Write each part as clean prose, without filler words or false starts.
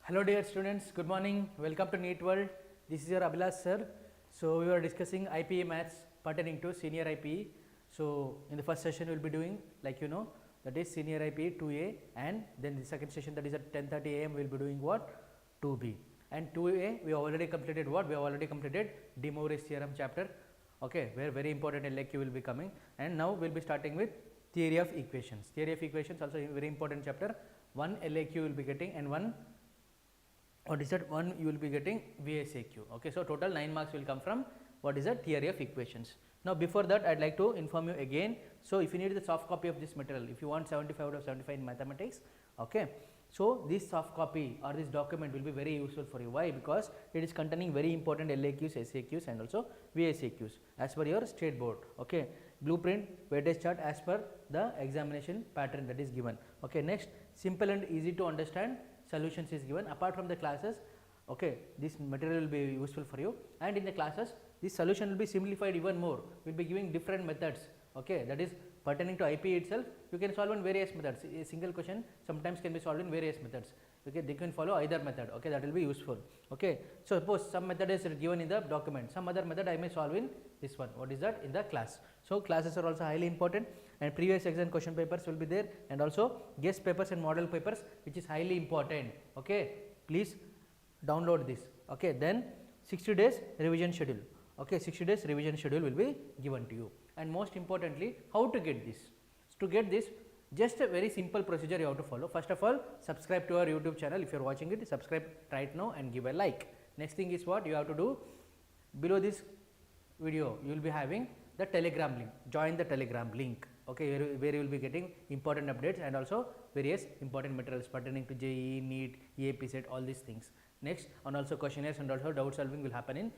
Hello dear students, good morning, welcome to NEET WORLD. This is your Abhilash sir. So, we were discussing IPE Maths pertaining to senior IPE. So, in the first session we will be doing, like you know, that is senior IPE 2A, and then the second session, that is at 10:30 am we will be doing what? 2B. And 2A we have already completed what? We have already completed De Moivre's theorem chapter, okay, where very important LAQ will be coming, and now we will be starting with theory of equations. Theory of equations also a very important chapter. One LAQ will be getting, and one you will be getting VSAQ. Okay, so total 9 marks will come from what is the theory of equations. Now, before that I would like to inform you again. So, if you need the soft copy of this material, if you want 75 out of 75 in mathematics, okay, so this soft copy or this document will be very useful for you. Why? Because it is containing very important LAQs, SAQs and also VSAQs as per your state board. Okay, blueprint, weightage chart as per the examination pattern that is given. Okay, next, simple and easy to understand solutions is given. Apart from the classes, okay, this material will be useful for you, and in the classes this solution will be simplified even more. We will be giving different methods, okay, that is pertaining to IPE itself. You can solve in various methods. A single question sometimes can be solved in various methods. Okay, they can follow either method. Okay, that will be useful. Okay, so suppose some method is given in the document, some other method I may solve in this one. What is that? In the class. So, classes are also highly important, and previous exam question papers will be there, and also guest papers and model papers, which is highly important. Okay, please download this. Okay, then 60 days revision schedule. Okay, 60 days revision schedule will be given to you, and most importantly, how to get this? To get this, just a very simple procedure you have to follow. First of all, subscribe to our YouTube channel. If you are watching it, subscribe right now and give a like. Next thing is what you have to do. Below this video, you will be having the Telegram link. Join the Telegram link. Okay, where you will be getting important updates and also various important materials pertaining to JEE, NEET, EAP set, all these things. Next, and also questionnaires and also doubt solving will happen in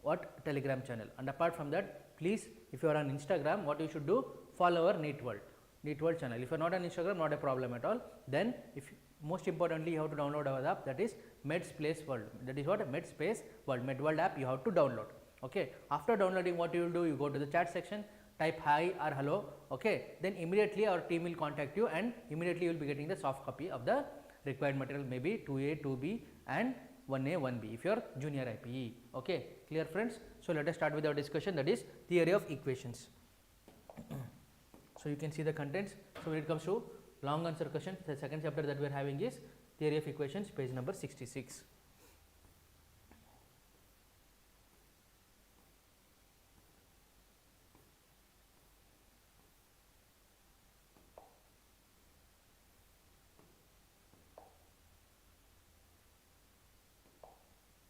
what? Telegram channel. And apart from that, please, if you are on Instagram, what you should do? Follow our NEET World channel. If you are not on Instagram, not a problem at all. Then, if most importantly, you have to download our app, that is MedSpace World. That is what? MedSpace World. MedWorld app you have to download. Okay. After downloading, what you will do? You go to the chat section, type hi or hello. Okay. Then immediately our team will contact you, and immediately you will be getting the soft copy of the required material, maybe 2A, 2B and 1A, 1B if you are junior IPE. Okay. Clear, friends? So, let us start with our discussion, that is theory of equations. So, you can see the contents. So, when it comes to long answer question, the second chapter that we are having is theory of equations, page number 66.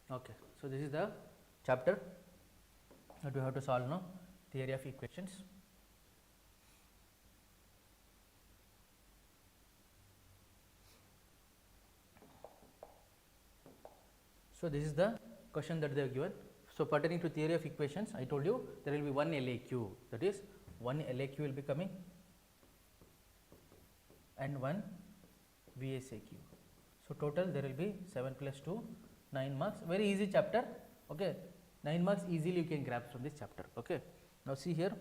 Okay. So, this is the chapter that we have to solve now, theory of equations. So, this is the question that they have given. So, pertaining to theory of equations, I told you there will be one LAQ, that is one LAQ will be coming and one VSAQ. So, total there will be 7 plus 2, 9 marks, very easy chapter. Okay, 9 marks easily you can grab from this chapter. Okay. Now, see here,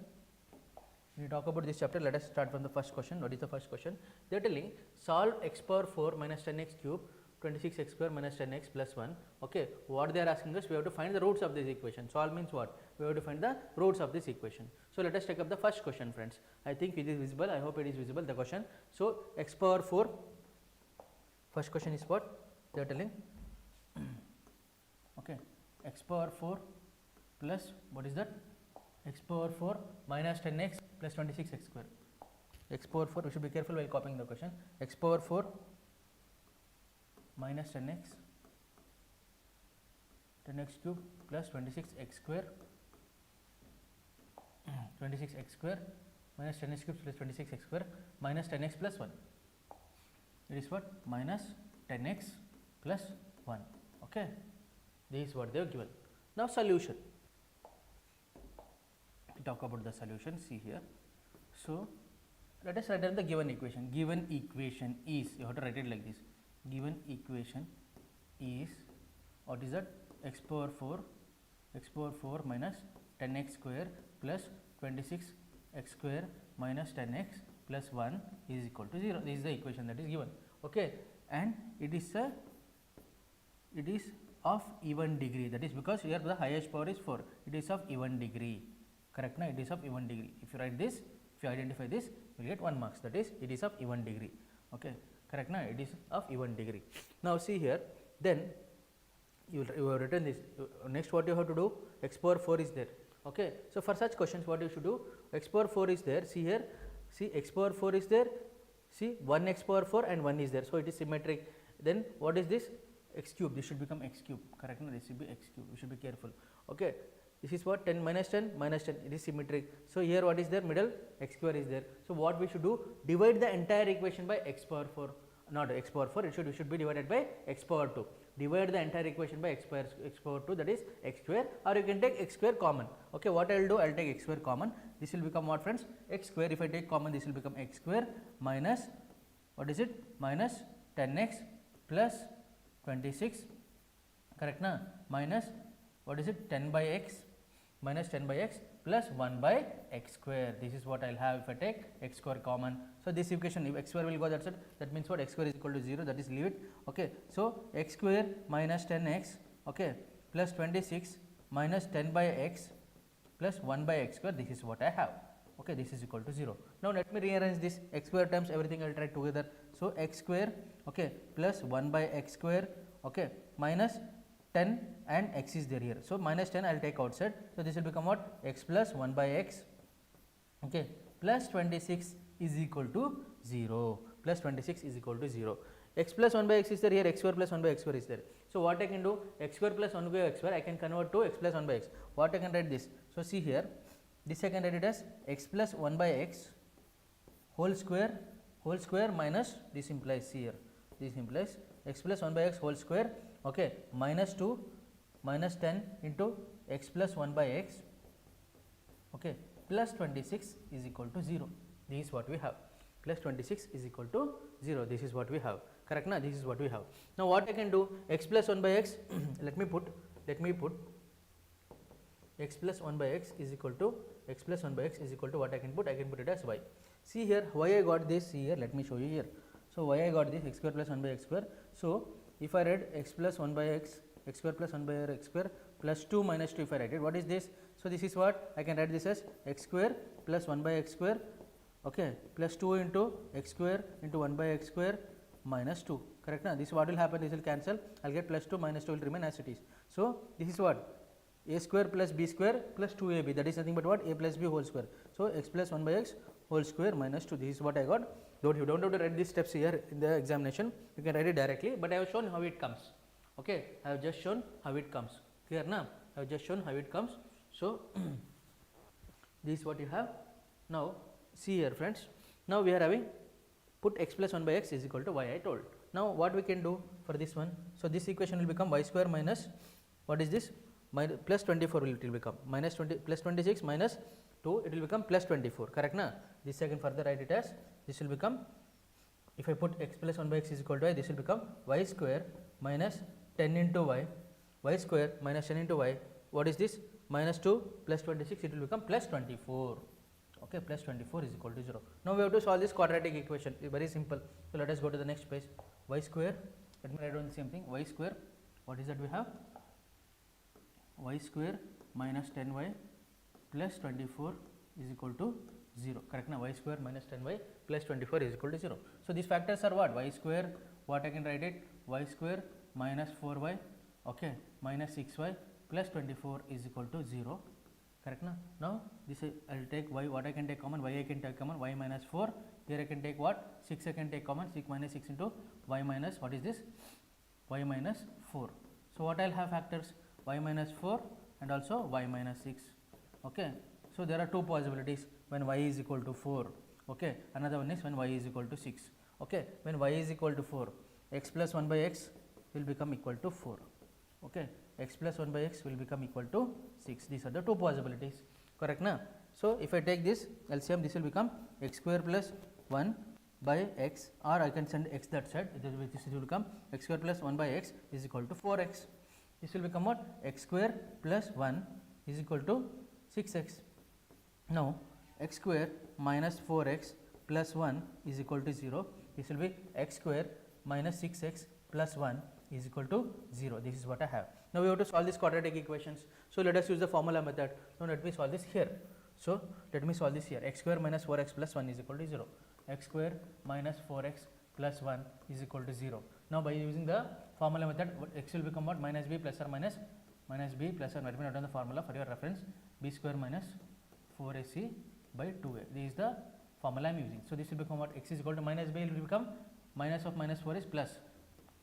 when you talk about this chapter, let us start from the first question. What is the first question? They are telling solve x power 4 minus 10x cube 26x square minus 10x plus 1. Okay, what they are asking us, we have to find the roots of this equation. Solve means what? We have to find the roots of this equation. So, let us take up the first question, friends. I think it is visible. I hope it is visible, the question. So, x power 4, first question is what? They are telling okay, x power 4 plus what is that? X power 4 minus 10x plus 26x square. X power 4, we should be careful while copying the question. X power 4 minus 10x cube plus 26x square 26x square minus 10x cube plus 26x square minus 10x plus 1. It is what? Minus 10x plus 1. Okay. This is what they have given. Now, solution. We talk about the solution. See here. So, let us write down the given equation. Given equation is, you have to write it like this. Given equation is, what is that? X power 4 minus 10x square plus 26x square minus 10x plus 1 is equal to 0. This is the equation that is given. Okay, and it is a it is of even degree, that is because here the highest power is 4, it is of even degree, correct na, it is of even degree. If you write this, if you identify this, you will get 1 marks, that is it is of even degree, okay, correct na, it is of even degree. Now see here, then you have written this, next what you have to do, x power 4 is there, okay. So for such questions what you should do, x power 4 is there, see here, see x power 4 is there, see 1 x power 4 and 1 is there, so it is symmetric. Then what is this, x cube, this should become x cube, correct na, this should be x cube, you should be careful, okay. This is what, 10 minus 10 minus 10, it is symmetric. So here what is there, middle x square is there. So what we should do, divide the entire equation by x power 4, not x power 4, it should be divided by x power 2. Divide the entire equation by x power 2, that is x square, or you can take x square common. Okay, what I will do, I will take x square common. This will become what, friends, x square. If I take common, this will become x square minus, what is it, minus 10x plus 26, correct na, minus, what is it, 10 by x minus 10 by x plus 1 by x square. This is what I will have if I take x square common. So this equation, if x square will go that side, that means what, x square is equal to 0, that is leave it, okay. So x square minus 10x, okay, plus 26 minus 10 by x plus 1 by x square, this is what I have, okay, this is equal to 0. Now let me rearrange this, x square times everything I will try together. So x square, okay, plus 1 by x square, okay, minus 10 and x is there here. So minus 10 I will take outside. So this will become what, x plus 1 by x, okay, plus 26 is equal to 0, plus 26 is equal to 0. X plus 1 by x is there here, x square plus 1 by x square is there. So what I can do, x square plus 1 by x square I can convert to x plus 1 by x. What I can write this, so see here, this I can write it as x plus 1 by x whole square minus, this implies, see here, this implies x plus 1 by x whole square, okay, minus 2 minus 10 into x plus 1 by x, okay, plus 26 is equal to 0. This is what we have, plus 26 is equal to 0, this is what we have, correct na, this is what we have. Now what I can do, x plus 1 by x let me put x plus 1 by x is equal to, x plus 1 by x is equal to what I can put it as y. See here, why I got this, see here, let me show you here. So why I got this, x square plus 1 by x square. So if I write x plus 1 by x, x square plus 1 by x square plus 2 minus 2, if I write it, what is this? So this is what I can write this as x square plus 1 by x square, okay, plus 2 into x square into 1 by x square minus 2, correct na? This what will happen, this will cancel, I will get plus 2 minus 2 will remain as it is. So this is what, a square plus b square plus 2ab, that is nothing but what, a plus b whole square. So x plus 1 by x whole square minus 2, this is what I got. You don't have to write these steps here in the examination, you can write it directly, but I have shown how it comes, okay, I have just shown how it comes, clear na, I have just shown how it comes. So this is what you have. Now see here, friends, now we are having, put x plus 1 by x is equal to y I told. Now what we can do for this one, so this equation will become y square minus, what is this, plus 24 will it will become, minus 20 plus 26 minus 2, it will become plus 24, correct na. This I can further write it as, this will become, if I put x plus 1 by x is equal to y, this will become y square minus 10 into y square minus 10 into y, what is this, minus 2 plus 26, it will become plus 24, okay, plus 24 is equal to 0. Now we have to solve this quadratic equation, it is very simple. So let us go to the next page, y square, let me write down the same thing, y square, what is that we have, y square minus 10y plus 24 is equal to 0, correct na, y square minus 10y plus 24 is equal to 0. So these factors are what, y square, what I can write it, y square minus 4y, okay, minus 6y plus 24 is equal to 0, correct na. Now this I will take y, what I can take common, y I can take common, y minus 4, here I can take what, 6 I can take common, 6 minus 6 into y minus, what is this, y minus 4. So what I will have factors, y minus 4 and also y minus 6, okay. So there are two possibilities, when y is equal to 4, okay, another one is when y is equal to 6, okay. When y is equal to 4, x plus 1 by x will become equal to 4, okay, x plus 1 by x will become equal to 6, these are the two possibilities, correct na. So if I take this LCM, this will become x square plus 1 by x, or I can send x that side, this will become x square plus 1 by x is equal to 4x, this will become what, x square plus 1 is equal to 6x. Now x square minus 4x plus 1 is equal to 0, this will be x square minus 6x plus 1 is equal to 0. This is what I have. Now we have to solve these quadratic equations. So let us use the formula method. Now let me solve this here. So let me solve this here. X square minus 4x plus 1 is equal to 0. X square minus 4x plus 1 is equal to 0. Now by using the formula method, x will become what? Minus b plus or minus b plus or minus. Let me note down the formula for your reference. B square minus 4ac by 2a. This is the formula I am using. So this will become what? X is equal to minus b will become minus of minus 4 is plus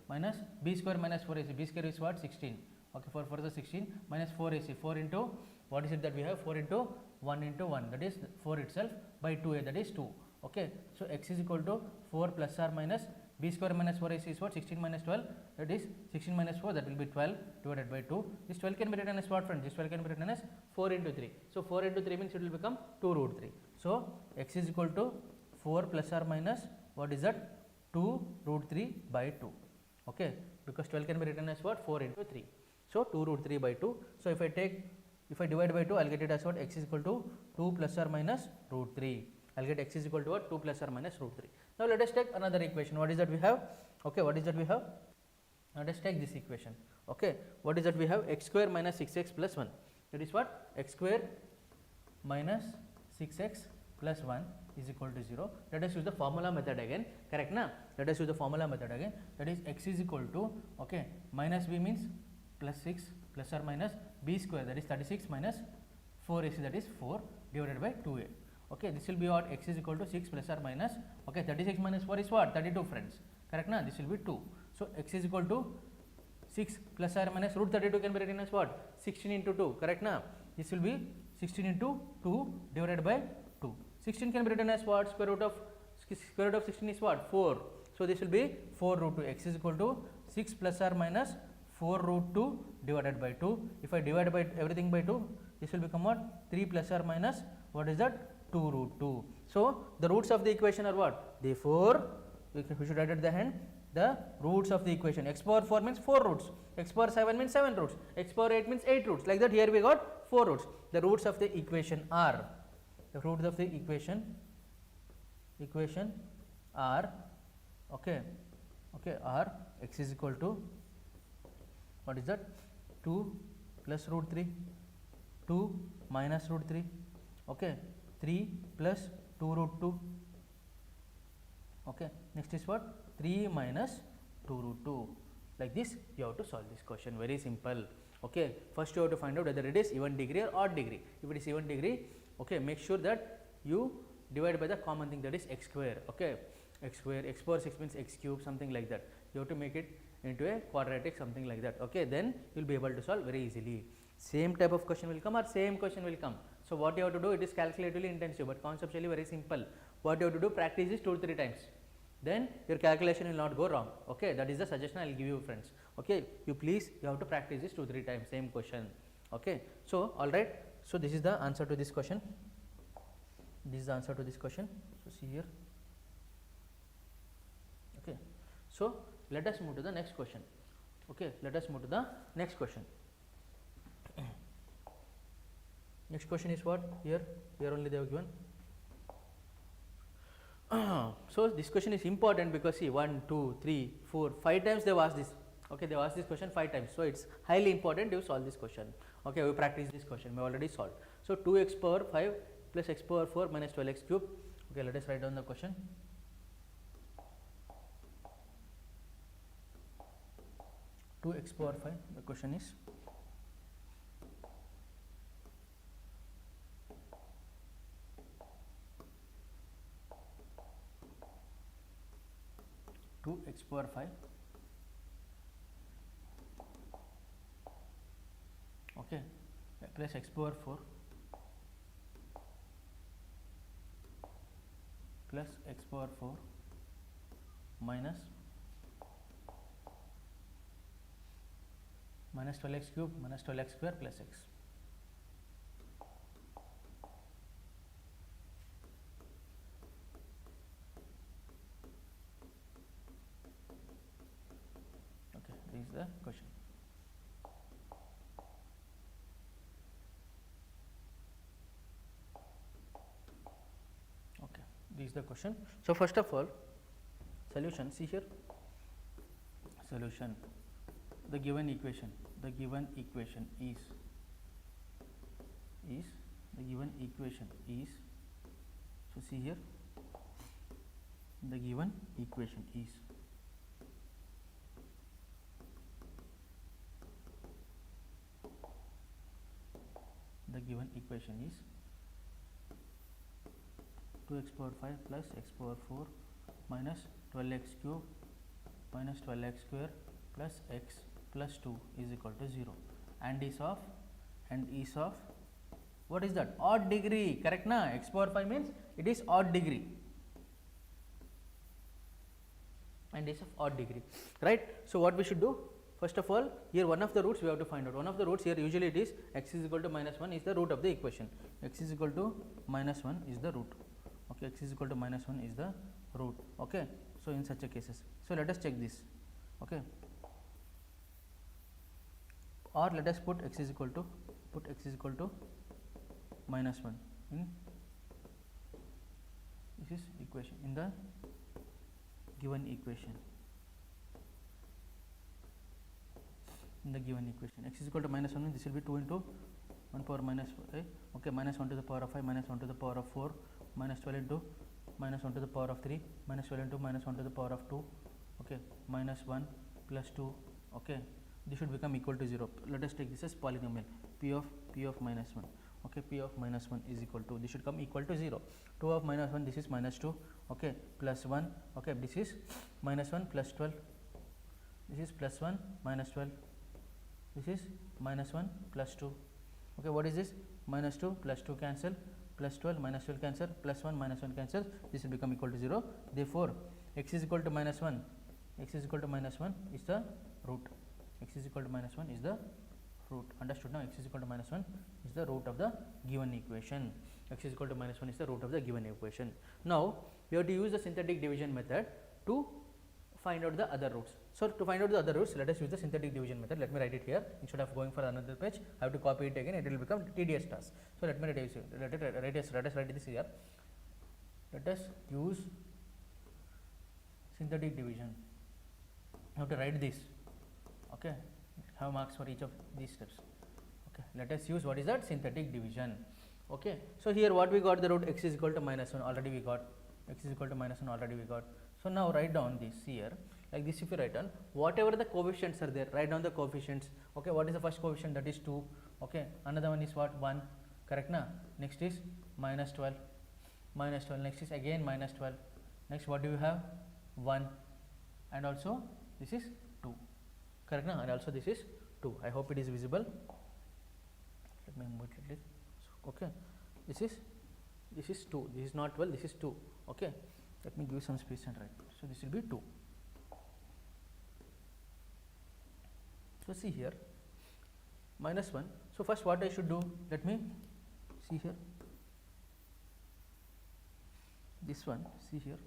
minus b square minus 4ac. B square is what? 16. Okay, 4 is 16 minus 4ac. 4 into what is it that we have? 4 into 1 into 1, that is 4 itself, by 2a, that is 2. Okay, so x is equal to 4 plus or minus b square minus 4ac is what? 16 minus 12, that is 16 minus 4, that will be 12 divided by 2. This 12 can be written as what, friends? This 12 can be written as 4 into 3. So 4 into 3 means it will become 2 root 3. So x is equal to 4 plus or minus what is that? 2 root 3 by 2. Okay, because 12 can be written as what? 4 into 3. So 2 root 3 by 2. So if I divide by 2, I will get it as what? X is equal to 2 plus or minus root 3. I will get x is equal to what? 2 plus or minus root 3. Now let us take another equation. What is that we have? Okay, what is that we have? Let us take this equation. Okay, what is that we have? X square minus 6x plus 1. That is what? X square minus 6x plus 1 is equal to 0. Let us use the formula method again. Correct na? Let us use the formula method again. That is x is equal to, okay, minus b means plus 6 plus or minus b square, that is 36 minus 4ac, that is 4 divided by 2a. Okay, this will be what? X is equal to 6 plus or minus, okay, 36 minus 4 is what? 32, friends. Correct na? This will be 2. So x is equal to 6 plus or minus root 32 can be written as what? 16 into 2. Correct na? This will be 16 into 2 divided by 2. 16 can be written as what? Square root of 16 is what? 4. So this will be 4 root 2. X is equal to 6 plus or minus 4 root 2 divided by 2. If I divide by everything by 2, this will become what? 3 plus or minus what is that? 2 root 2. So the roots of the equation are what? Therefore, we should write at the end the roots of the equation. X power 4 means 4 roots. X power 7 means 7 roots. X power 8 means 8 roots. Like that, here we got 4 roots. The roots of the equation are, the roots of the equation are, okay, are x is equal to, what is that? 2 plus root 3, 2 minus root 3, okay, 3 plus 2 root 2, okay. Next is what? 3 minus 2 root 2. Like this, you have to solve this question. Very simple. Okay. First, you have to find out whether it is even degree or odd degree. If it is even degree, okay, make sure that you divide by the common thing, that is x square. Okay, x square, x power 6 means x cube, something like that. You have to make it into a quadratic, something like that. Okay, then you will be able to solve very easily. Same type of question will come or same question will come. So what you have to do, it is calculatively intensive, but conceptually very simple. What you have to do, practice this 2-3 times. Then your calculation will not go wrong. Okay, that is the suggestion I will give you, friends. Okay, you have to practice this 2-3 times, same question. Okay, so all right. So this is the answer to this question. This is the answer to this question. So see here. Okay, so let us move to the next question. Okay, let us move to the next question. Next question is what? Here only they have given. So this question is important because see 1, 2, 3, 4, 5 times they have asked this. Okay, they have asked this question 5 times. So it's highly important you solve this question. Okay, we practice this question. We already solved. So 2x power 5 plus x power 4 minus 12x cube. Okay, let us write down the question. To x power 5, the question is 2x power 5, okay, plus x power 4 plus x power 4 minus 12x cube minus 12x square plus x. Okay, this is the question. Okay, this is the question. So first of all, solution. See here, solution. the given equation is the given equation is, so see here, the given equation is the given equation is 2x power 5 plus x power 4 minus 12x cube minus 12x square plus x plus 2 is equal to 0 and is of what is that, odd degree, correct na? X power 5 means it is odd degree and is of odd degree, right? So what we should do, first of all, here one of the roots we have to find out. One of the roots here usually it is x is equal to minus 1 is the root of the equation. X is equal to minus 1 is the root. Okay, x is equal to minus 1 is the root. Okay, so in such a cases, so let us check this. Okay, or let us put x is equal to minus 1 in this is equation, in the given equation. X is equal to minus 1, this will be 2 into 1 power minus 5, okay, minus 1 to the power of 5, minus 1 to the power of 4, minus 12 into minus 1 to the power of 3, minus 12 into minus 1 to the power of 2, okay, minus 1 plus 2, okay, this should become equal to 0. Let us take this as polynomial, p of minus 1, okay, p of minus 1 is equal to, this should come equal to 0. 2 of minus 1, this is minus 2, okay, plus 1, okay, this is minus 1 plus 12, this is plus 1 minus 12, this is minus 1 plus 2, okay, what is this, minus 2 plus 2 cancel, plus 12 minus 12 cancel, plus 1 minus 1 cancel, this will become equal to 0. Therefore, x is equal to minus 1 is the root, x is equal to minus 1 is the root, understood now? X is equal to minus 1 is the root of the given equation, x is equal to minus 1 is the root of the given equation. Now, we have to use the synthetic division method to find out the other roots. So, to find out the other roots, let us use the synthetic division method. Let me write it here, instead of going for another page, I have to copy it again, it will become tedious task. So, let me write this here. Let us use synthetic division. You have to write this, okay, have marks for each of these steps. Okay, let us use what is that, synthetic division. Okay, so here what we got, the root x is equal to minus 1 already we got, x is equal to minus 1 already we got. So, now write down this here like this. If you write down whatever the coefficients are there, write down the coefficients. Okay, what is the first coefficient, that is 2, okay, another one is what, 1, correct na? Next is minus 12, next is again minus 12, next what do you have, 1, and also this is 2, correct na? And also this is 2. I hope it is visible. Let me move it like this. Okay, this is 2, this is not 12, this is 2, okay. Let me give some space and write. So, this will be 2. So, see here minus 1. So, first what I should do, let me see here, this one, see here,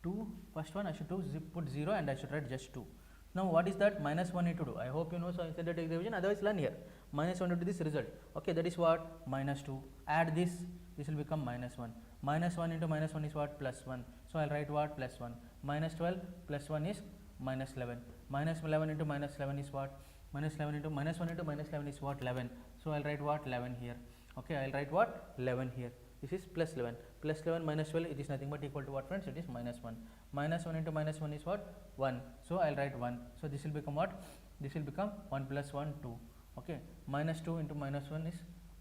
2, first one I should do put 0 and I should write just 2. Now, what is that minus 1 need to do? I hope you know, so synthetic division, otherwise learn here. Minus 1 into this result, okay, that is what, minus 2, add this will become minus 1. Minus 1 into minus 1 is what, plus 1. So, I will write what, plus 1. Minus 12 plus 1 is minus 11. Minus 11 into minus 11 is what, minus 11 into minus 1 into minus 11 is what, 11. So, I will write what, 11 here. Okay, I will write what, 11 here. This is plus 11. Plus 11 minus 12, it is nothing but equal to what, friends? It is minus 1. Minus 1 into minus 1 is what, 1. So, I will write 1. So, this will become what? This will become 1 plus 1, 2. Okay, minus 2 into minus 1 is,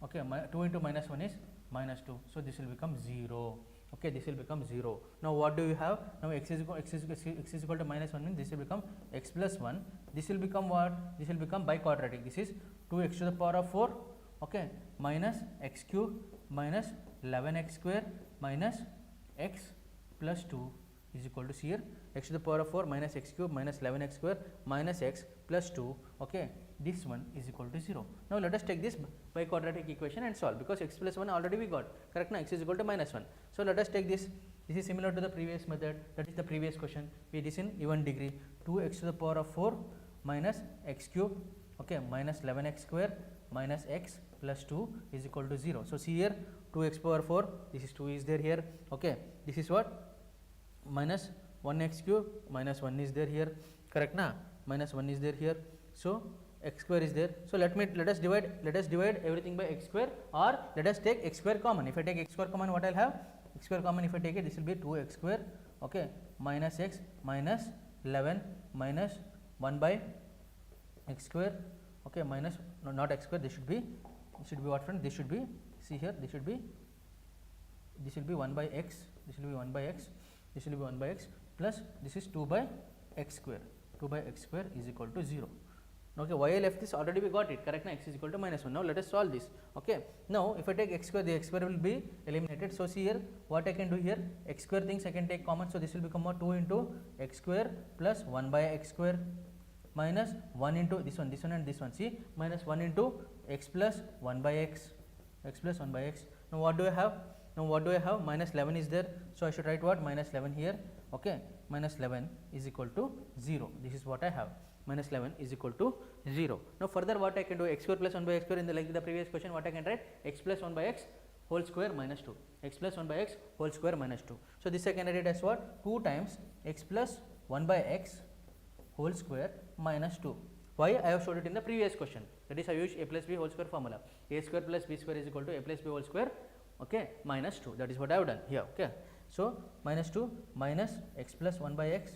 okay, 2 into minus 1 is minus 2. So, this will become 0. Okay, this will become 0. Now, what do you have? Now, x is equal to minus 1 means this will become x plus 1. This will become what? This will become biquadratic. This is 2x to the power of 4, okay, minus x cube minus 11x square minus x plus 2 is equal to, see here, x to the power of 4 minus x cube minus 11x square minus x plus 2, okay, this one is equal to 0. Now, let us take this biquadratic equation and solve, because x plus 1 already we got, correct na, x is equal to minus 1. So, let us take this is similar to the previous method, that is the previous question, it is in even degree, 2x to the power of 4 minus x cube, okay, minus 11x square minus x plus 2 is equal to 0. So, see here, 2x power 4, this is 2 is there here, okay, this is what, minus 1x cube minus 1 is there here, correct na. minus 1 is there here. So x square is there. So let us divide everything by x square, or let us take x square common. If I take x square common, what I'll have? X square common, if I take it, this will be 2x square, okay, minus x minus 11 minus 1 by x square, okay, minus, no, not x square, this should be what, friend? This should be, see here, this will be 1 by x, this will be 1 by x, this will be 1 by x, plus this is 2 by x square. 2 by x square is equal to 0. Okay, why I left this? Already we got it, correct? Now x is equal to minus 1. Now let us solve this. Okay, now if I take x square, the x square will be eliminated. So see here, what I can do here, x square things I can take common. So this will become 2 into x square plus 1 by x square minus 1 into this one and this one. See, minus 1 into x plus 1 by x, x plus 1 by x. Now what do I have? Minus 11 is there. So I should write what? Minus 11 here. Okay, minus 11 is equal to 0. This is what I have. Minus 11 is equal to 0. Now further what I can do, x square plus 1 by x square, in the like the previous question, what I can write? X plus 1 by x whole square minus 2. X plus 1 by x whole square minus 2. So this I can write it as what? 2 times x plus 1 by x whole square minus 2. Why? I have showed it in the previous question. That is, I use a plus b whole square formula. A square plus b square is equal to a plus b whole square, okay, minus 2. That is what I have done here. Okay, so minus 2 minus x plus 1 by x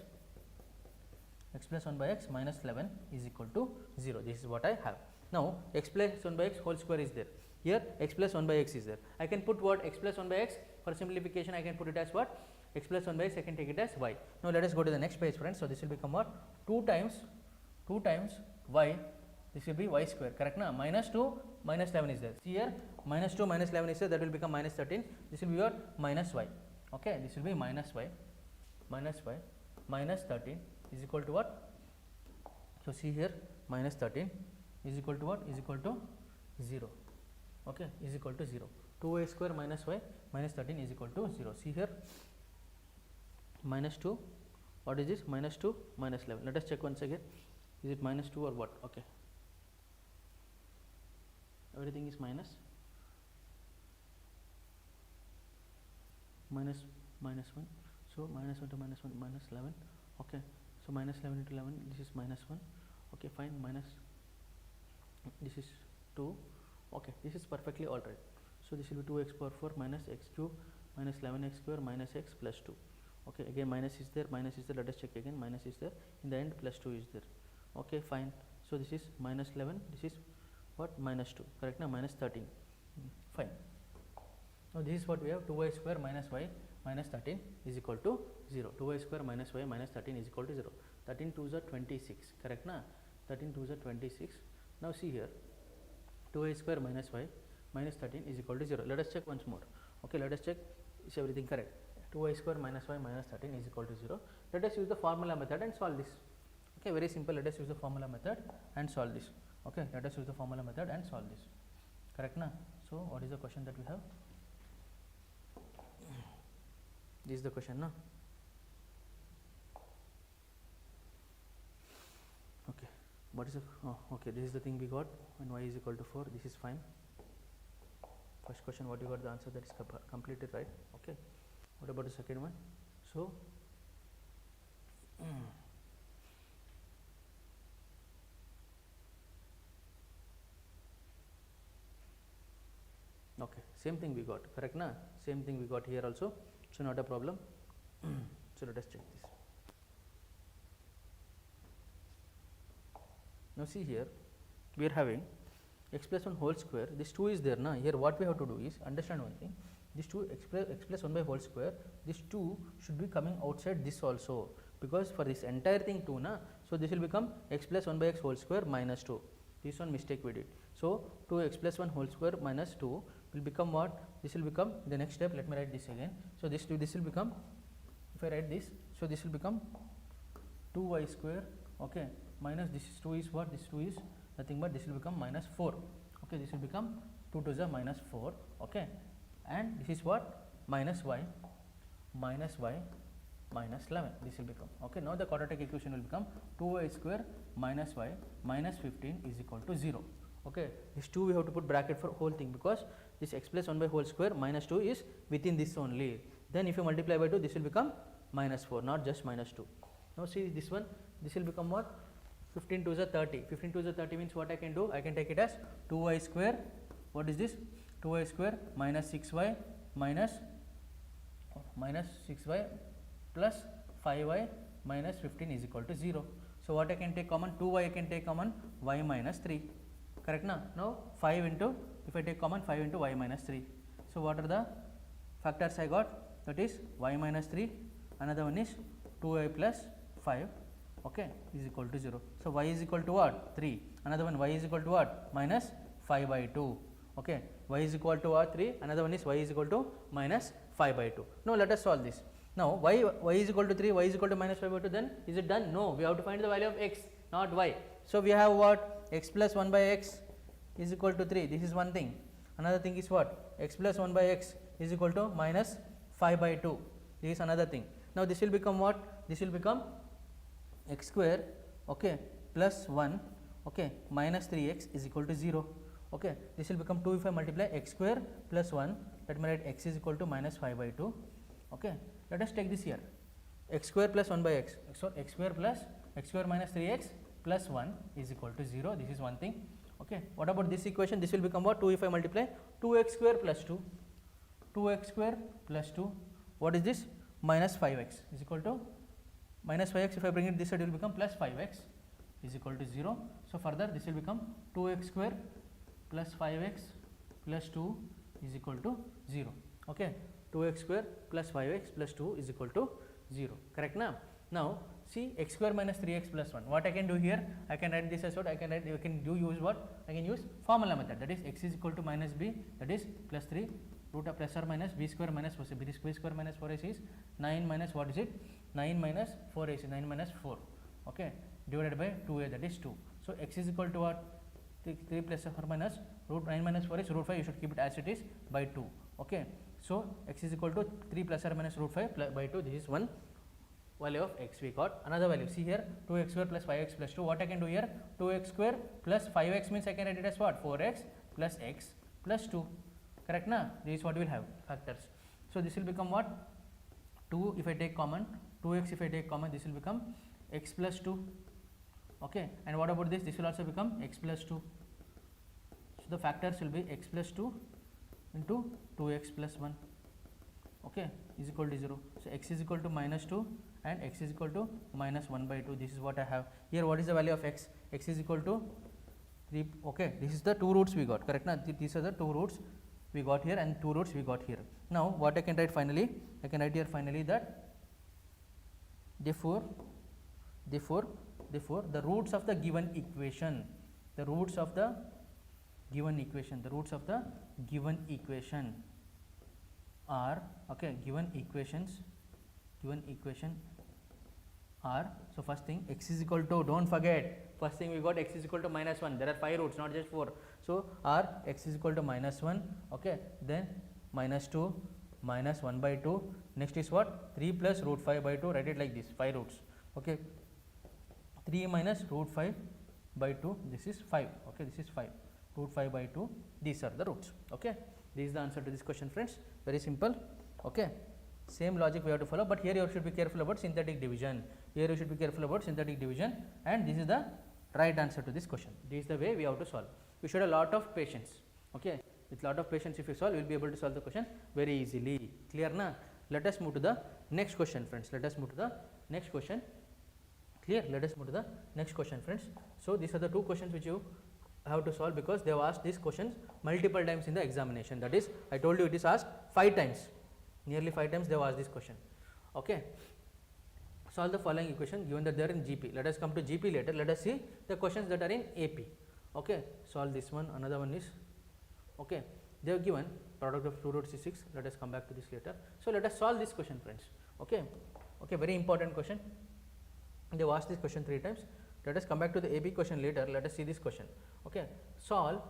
plus 1 by x minus 11 is equal to 0. This is what I have. Now x plus 1 by x whole square is there. Here x plus 1 by x is there. I can put what? X plus 1 by x, for simplification I can put it as what? X plus 1 by x, I can take it as y. Now let us go to the next page, friends. So this will become what? 2 times y, this will be y square, correct na? Minus 2 minus 11 is there. See here, minus 2 minus 11 is there, that will become minus 13. This will be what? Minus y. Okay, this will be minus y minus 13 is equal to what? So see here, minus 13 is equal to what? Is equal to 0. Okay, is equal to 0. 2y square minus y minus 13 is equal to 0. See here, minus 2, what is this? Minus 2 minus 11. Let us check once again. Is it minus 2 or what? Okay, everything is minus. Minus 1. So minus 1 to minus 1, minus 11. Okay, so minus 11 into 11, this is minus 1. Okay, fine, minus, this is 2. Okay, this is perfectly alright. So this will be 2x power 4 minus x cube minus 11x square minus x plus 2. Okay, again minus is there, let us check again, minus is there, in the end plus 2 is there. Okay, fine. So this is minus 11, this is what? Minus 2, correct now? Minus 13. Fine. Now this is what we have, 2y square minus y minus 13 is equal to 0. 2y square minus y minus 13 is equal to 0. 13 2s are 26, correct na? 13 2s are 26. Now see here, 2y square minus y minus 13 is equal to 0. Let us check once more. Okay, let us check, is everything correct? 2y square minus y minus 13 is equal to 0. Let us use the formula method and solve this. Okay, very simple. Let us use the formula method and solve this. Okay, let us use the formula method and solve this. Correct na? So what is the question that we have? This is the question, no? Okay, what is the, okay, this is the thing we got, and y is equal to 4, this is fine. First question, what you got the answer, that is completed, right? Okay, what about the second one? So okay, same thing we got, correct na? Same thing we got here also, so not a problem. So let us check this. Now see here, we are having x plus 1 whole square, this 2 is there na. Here what we have to do is, understand one thing, this 2 x plus 1 by whole square, this 2 should be coming outside this also, because for this entire thing 2 na, so this will become x plus 1 by x whole square minus 2. This one mistake we did. So 2x plus 1 whole square minus 2 will become what? This will become, the next step, let me write this again. So this will become, if I write this, so this will become 2y square, okay, minus this is 2 is what? This 2 is nothing but this will become minus 4. Okay, this will become 2 to the minus 4. Okay, and this is what? Minus y minus 11. This will become, okay. Now the quadratic equation will become 2y square minus y minus 15 is equal to 0. Okay, this 2 we have to put bracket for whole thing, because this x plus 1 by whole square minus 2 is within this only. Then if you multiply by 2, this will become minus 4, not just minus 2. Now see this one, this will become what? 15 to the 30. 15 to the 30 means what I can do? I can take it as 2y square. What is this? 2y square minus 6y minus 6y plus 5y minus 15 is equal to 0. So what I can take common? 2y I can take common, y minus 3. Correct na? Now 5 into, if I take common 5 into y minus 3. So what are the factors I got? That is y minus 3, another one is 2y plus 5, okay, is equal to 0. So y is equal to what? 3. Another one, y is equal to what? Minus 5 by 2. Okay, y is equal to what? 3. Another one is y is equal to minus 5 by 2. Now let us solve this. Now y is equal to 3, y is equal to minus 5 by 2, then is it done? No, we have to find the value of x, not y. So we have what? X plus 1 by x is equal to 3. This is one thing. Another thing is what? X plus 1 by x is equal to minus 5 by 2. This is another thing. Now this will become what? This will become x square, okay, plus 1, okay, minus 3x is equal to 0. Okay, this will become 2 if I multiply x square plus 1, let me write x is equal to minus 5 by 2. Okay, let us take this here, x square plus 1 by x, so x square plus x square minus 3x plus 1 is equal to 0. This is one thing. Okay, what about this equation? This will become what? 2 if I multiply 2x square plus 2, 2x square plus 2, what is this? Minus 5x is equal to minus 5x. If I bring it this side, it will become plus 5x is equal to 0. So further this will become 2x square plus 5x plus 2 is equal to 0. Okay, 2x square plus 5x plus 2 is equal to 0. Correct now? Now see, x square minus 3x plus 1. What I can do here? I can write this as what? I can write. You can use what? I can use formula method. That is x is equal to minus b. That is plus 3 root of plus or minus b square minus 4. B square minus 4ac is 9 minus what is it? 9 minus 4ac. 9 minus 4. Okay, divided by 2a. That is 2. So x is equal to what? 3 plus or minus root 9 minus 4 is root 5. You should keep it as it is by 2. Okay, so x is equal to 3 plus or minus root 5 by 2. This is one value of x we got. Another value, see here, 2x square plus 5x plus 2. What I can do here? 2x square plus 5x means I can write it as what? 4x plus x plus 2. Correct na? This is what we will have, factors. So this will become what? 2 if I take common, 2x if I take common, this will become x plus 2. Okay, and what about this? This will also become x plus 2. So the factors will be x plus 2 into 2x plus 1. Okay, is equal to 0. So x is equal to minus 2 and x is equal to minus 1 by 2. This is what I have here. What is the value of x? X is equal to 3. Okay, this is the two roots we got. Correct na? These are the two roots we got here and two roots we got here. Now what I can write finally? I can write here finally that therefore the roots of the given equation, the roots of the given equation are, okay, given equation are, so first thing x is equal to, don't forget, first thing we got x is equal to minus 1. There are 5 roots, not just 4. So r x is equal to minus 1, okay, then minus 2 minus 1 by 2. Next is what? 3 plus root 5 by 2. Write it like this, 5 roots. Okay, 3 minus root 5 by 2, this is 5. Okay, this is 5, root 5 by 2, these are the roots. Okay, this is the answer to this question, friends. Very simple. Okay, same logic we have to follow, but here you should be careful about synthetic division. Here you should be careful about synthetic division, and this is the right answer to this question. This is the way we have to solve. You should have a lot of patience. Okay, with lot of patience, if you solve, you will be able to solve the question very easily. Clear na? Let us move to the next question, friends. Let us move to the next question. Clear? Let us move to the next question, friends. So these are the two questions which you have to solve, because they have asked these questions multiple times in the examination. That is, I told you it is asked 5 times, nearly 5 times they have asked this question. Okay, solve the following equation given that they are in GP. Let us come to GP later. Let us see the questions that are in AP. Okay, solve this one. Another one is, okay, they have given product of 2 roots is 6. Let us come back to this later. So let us solve this question, friends. Okay, okay, very important question. They have asked this question 3 times. Let us come back to the AP question later. Let us see this question. Okay, solve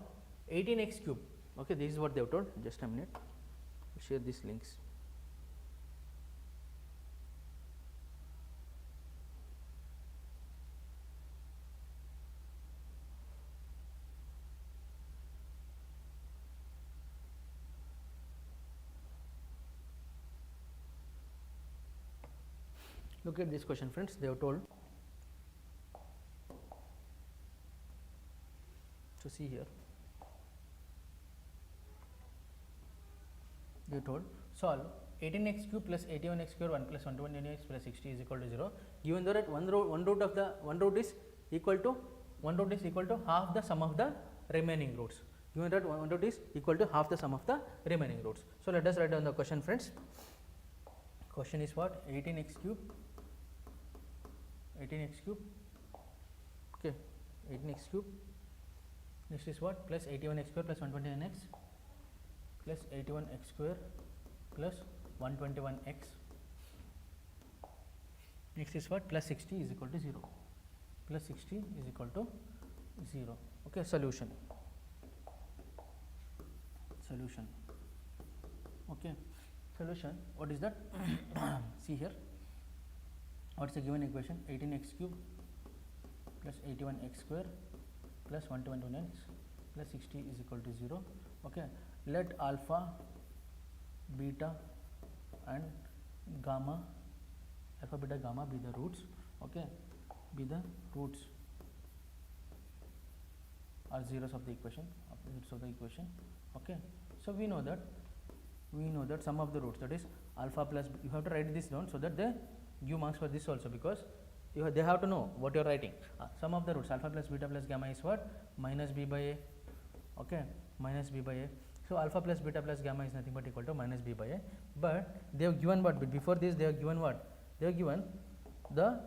18x cube. Okay, this is what they have told. Just a minute, share these links. Look at this question, friends. They have told So see here, you told solve 18x cube plus 81x square 1 plus 120x plus 60 is equal to 0. Given that one root is equal to half the sum of the remaining roots. Given that one root is equal to half the sum of the remaining roots. So let us write down the question, friends. Question is what? 18x cube, okay, 18x cube. Next is what? Plus 81x square plus 129x plus 81x square plus 121x. Next is what? Plus 60 is equal to 0. Plus 60 is equal to 0. Okay, solution. Okay, solution. What is that? See here. What is the given equation? 18x cube plus 81x square plus 121x plus 60 is equal to 0. Okay, let alpha, beta and gamma, alpha, beta, gamma be the roots. Okay, be the roots or zeros of the equation, Okay, so we know that sum of the roots, that is alpha plus, you have to write this down so that they give marks for this also, because they have to know what you are writing. Sum of the roots alpha plus beta plus gamma is what? Minus b by a. Okay, minus b by a. So alpha plus beta plus gamma is nothing but equal to minus b by a. But they have given what? Before this they have given what? They have given the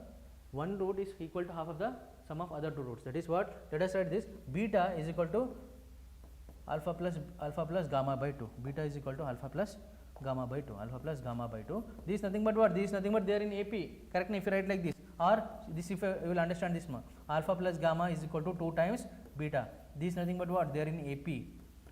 one root is equal to half of the sum of other two roots. That is what? Let us write this. Beta is equal to alpha plus gamma by 2. Beta is equal to alpha plus gamma by 2. Alpha plus gamma by 2. This is nothing but what? This is nothing but they are in AP. Correct me if you write like this. Or this, if you will understand this one. Alpha plus gamma is equal to 2 times beta. This is nothing but what? They are in AP.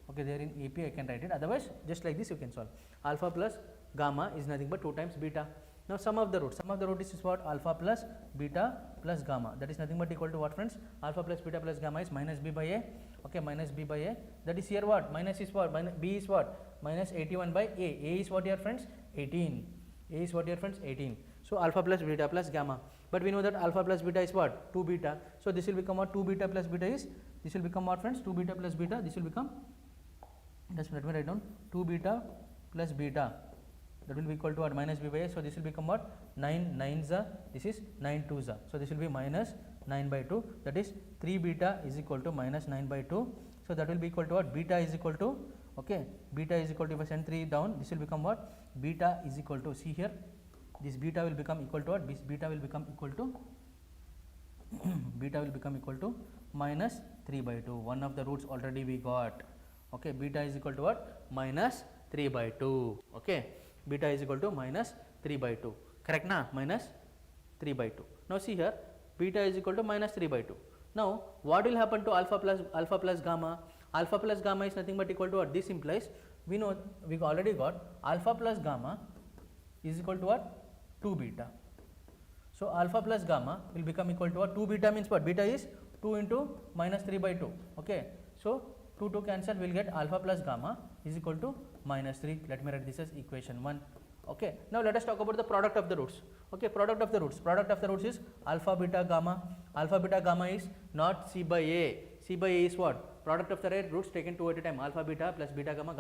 Okay, they are in AP, I can write it. Otherwise, just like this you can solve. Alpha plus gamma is nothing but 2 times beta. Now sum of the root. Sum of the root is what? Alpha plus beta plus gamma. That is nothing but equal to what, friends? Alpha plus beta plus gamma is minus b by a. Okay, minus b by a. That is here what? Minus is what? B is what? Minus 81 by a. A is what here, friends? 18. A is what here, friends? 18. So alpha plus beta plus gamma. But we know that alpha plus beta is what? 2 beta. So this will become what? 2 beta plus beta is, this will become what, friends? 2 beta plus beta. This will become, just let me write down, 2 beta plus beta. That will be equal to what? Minus b by a. So this will become what? 9 9s are, this is 9 2s are. So this will be minus 9 by 2. That is 3 beta is equal to minus 9 by 2. So that will be equal to what? Beta is equal to, okay, beta is equal to, if I send 3 down, this will become what? Beta is equal to, see here, this beta will become equal to what? This beta will become equal to beta will become equal to minus 3 by 2. One of the roots already we got. Okay, beta is equal to what? Minus 3 by 2. Okay, beta is equal to minus 3 by 2. Correct na? Minus 3 by 2. Now see here, beta is equal to minus 3 by 2. Now what will happen to alpha plus gamma? Alpha plus gamma is nothing but equal to what? This implies, we know, we already got alpha plus gamma is equal to what? 2 beta. So alpha plus gamma will become equal to what? 2 beta means what? Beta is 2 into minus 3 by 2. Okay, so 2 to cancel, we will get alpha plus gamma is equal to minus 3. Let me write this as equation 1. Okay, now let us talk about the product of the roots. Okay, product of the roots is alpha beta gamma. Alpha beta gamma is not c by a. C by a is what? Product of the roots taken 2 at a time. Alpha beta plus beta gamma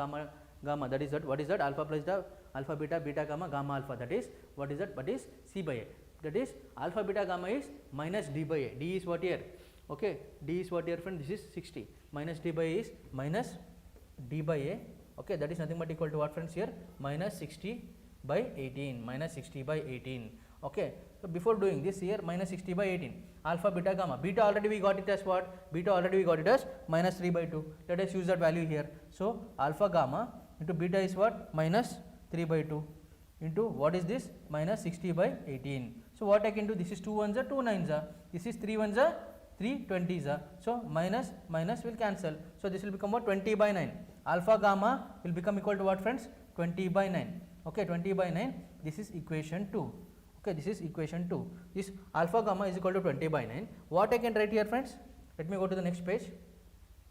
gamma. That is that. What is that? Alpha plus the alpha beta beta gamma gamma alpha. That is what is that? What is c by a? That is alpha beta gamma is minus d by a. D is what here? Okay, d is what here, friend? This is 60. Minus d by a is minus d by a. Okay, that is nothing but equal to what, friends, here? Minus 60 by 18. Minus 60 by 18. Okay, so before doing this here, minus 60 by 18. Alpha beta gamma. Beta already we got it as what? Beta already we got it as minus 3 by 2. Let us use that value here. So alpha gamma into beta is what? Minus 3 by 2 into what is this? Minus 60 by 18. So what I can do? This is 2 1s are 2 9s are. This is 3 1s are 3 20s are. So minus minus will cancel. So this will become what? 20 by 9. Alpha gamma will become equal to what, friends? 20 by 9. Okay, 20 by 9. This is equation 2. Okay, this is equation 2. This alpha gamma is equal to 20 by 9. What I can write here, friends? Let me go to the next page.